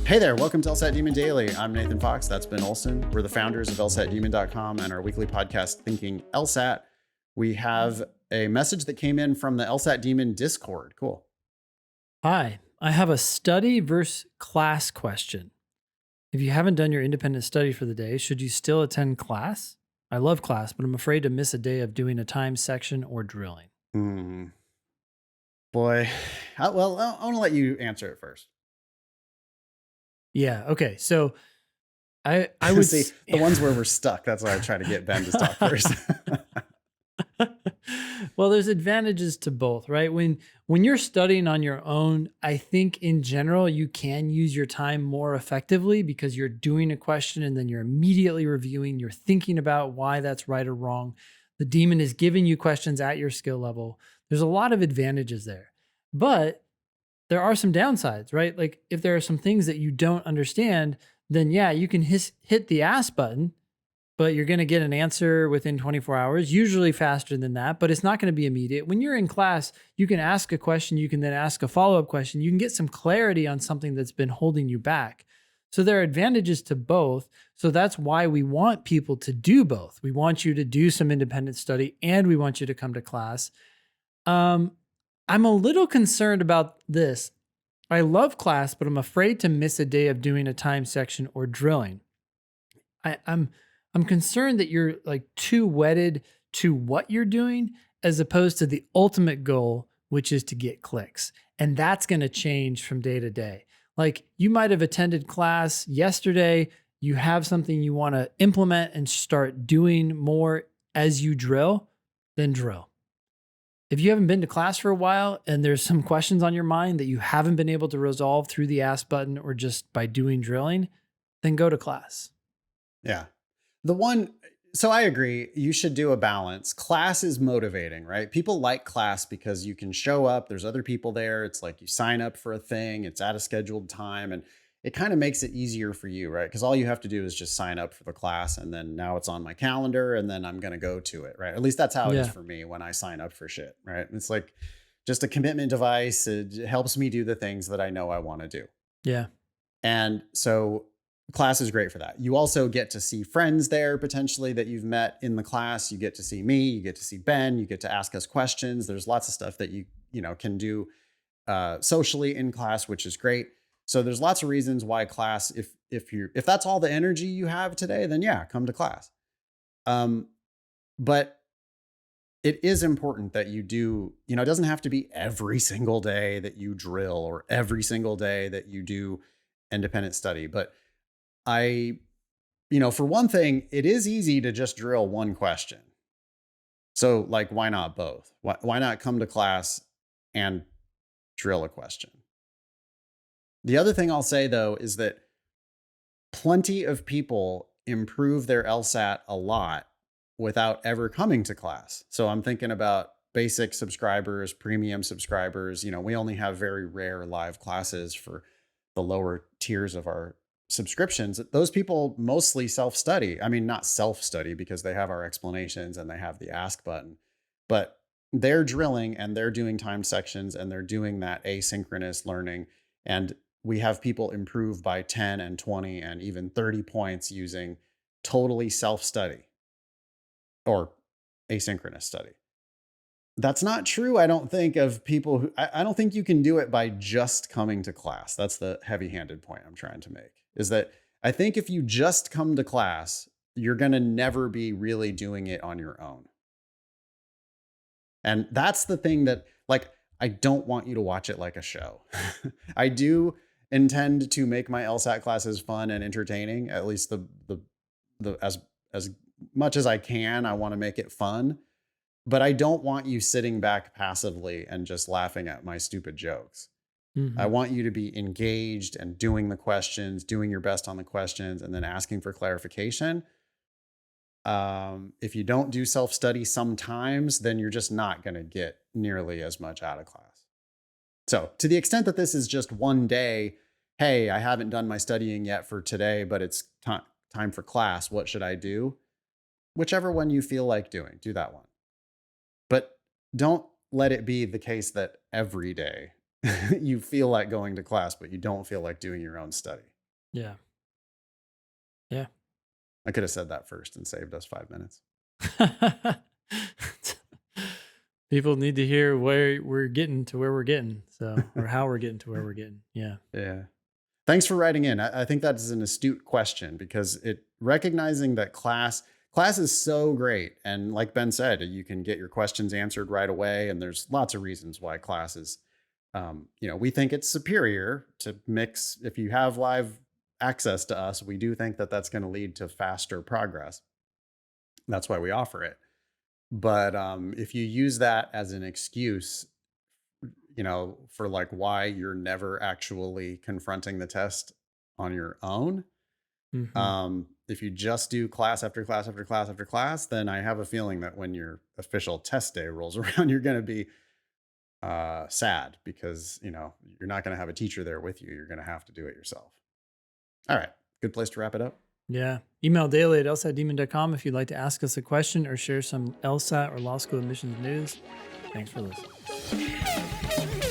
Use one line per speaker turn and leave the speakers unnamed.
Hey there, welcome to LSAT Demon Daily. I'm Nathan Fox, that's Ben Olson. We're the founders of LSATdemon.com and our weekly podcast, Thinking LSAT. We have a message that came in from the LSAT Demon Discord. Cool.
Hi, I have a study versus class question. If you haven't done your independent study for the day, should you still attend class? I love class, but I'm afraid to miss a day of doing a timed section or drilling.
Boy, I want to let you answer it first.
Yeah, okay. So I would
see the ones where we're stuck. That's why I try to get Ben to stop first.
Well, there's advantages to both, right? When you're studying on your own, I think in general you can use your time more effectively because you're doing a question and then you're immediately reviewing, you're thinking about why that's right or wrong. The demon is giving you questions at your skill level. There's a lot of advantages there. But there are some downsides, right? Like if there are some things that you don't understand, then yeah, you can hit the ask button, but you're going to get an answer within 24 hours, usually faster than that, but it's not going to be immediate. When you're in class, you can ask a question, you can then ask a follow-up question, you can get some clarity on something that's been holding you back. So there are advantages to both. So that's why we want people to do both. We want you to do some independent study and we want you to come to class. I'm a little concerned about this. I love class, but I'm afraid to miss a day of doing a time section or drilling. I'm concerned that you're like too wedded to what you're doing as opposed to the ultimate goal, which is to get clicks. And that's going to change from day to day. Like you might have attended class yesterday, you have something you want to implement and start doing more as you drill, then drill. If you haven't been to class for a while and there's some questions on your mind that you haven't been able to resolve through the ask button or just by doing drilling, then go to class.
Yeah. So I agree, you should do a balance. Class is motivating, right? People like class because you can show up, there's other people there. It's like you sign up for a thing, it's at a scheduled time, and it kind of makes it easier for you, right? Because all you have to do is just sign up for the class and then now it's on my calendar and then I'm going to go to it, right? At least that's how it is for me when I sign up for shit, right? It's like just a commitment device. It helps me do the things that I know I want to do.
Yeah.
And so class is great for that. You also get to see friends there potentially that you've met in the class. You get to see me, you get to see Ben, you get to ask us questions. There's lots of stuff that you can do socially in class, which is great. So there's lots of reasons why class, if that's all the energy you have today, then yeah, come to class. But it is important that you do, it doesn't have to be every single day that you drill or every single day that you do independent study. But for one thing, it is easy to just drill one question. So like, why not both? Why not come to class and drill a question? The other thing I'll say, though, is that plenty of people improve their LSAT a lot without ever coming to class. So I'm thinking about basic subscribers, premium subscribers. We only have very rare live classes for the lower tiers of our subscriptions. Those people mostly self-study. I mean, not self-study because they have our explanations and they have the ask button, but they're drilling and they're doing timed sections and they're doing that asynchronous learning. And we have people improve by 10 and 20 and even 30 points using totally self-study or asynchronous study. That's not true, I don't think, of people who, I don't think you can do it by just coming to class. That's the heavy-handed point I'm trying to make, is that I think if you just come to class, you're going to never be really doing it on your own. And that's the thing that, like, I don't want you to watch it like a show. I do intend to make my LSAT classes fun and entertaining, at least as much as I can. I want to make it fun, but I don't want you sitting back passively and just laughing at my stupid jokes. I want you to be engaged and doing the questions, doing your best on the questions, and then asking for clarification. If you don't do self-study sometimes, then you're just not going to get nearly as much out of class. So to the extent that this is just one day, hey, I haven't done my studying yet for today, but it's time for class. What should I do? Whichever one you feel like doing, do that one. But don't let it be the case that every day you feel like going to class, but you don't feel like doing your own study.
Yeah. Yeah.
I could have said that first and saved us 5 minutes.
People need to hear where we're getting to where we're getting. So, or how we're getting to where we're getting. Yeah.
Yeah. Thanks for writing in. I think that is an astute question because it recognizing that class is so great. And like Ben said, you can get your questions answered right away. And there's lots of reasons why class is, we think it's superior to mix. If you have live access to us, we do think that that's going to lead to faster progress. That's why we offer it. But if you use that as an excuse, for like why you're never actually confronting the test on your own,
Hmm.
if you just do class after class after class after class, then I have a feeling that when your official test day rolls around, you're going to be sad because you're not going to have a teacher there with you. You're going to have to do it yourself. All right, good place to wrap it up.
Yeah. Email daily at lsatdemon.com if you'd like to ask us a question or share some LSAT or law school admissions news. Thanks for listening.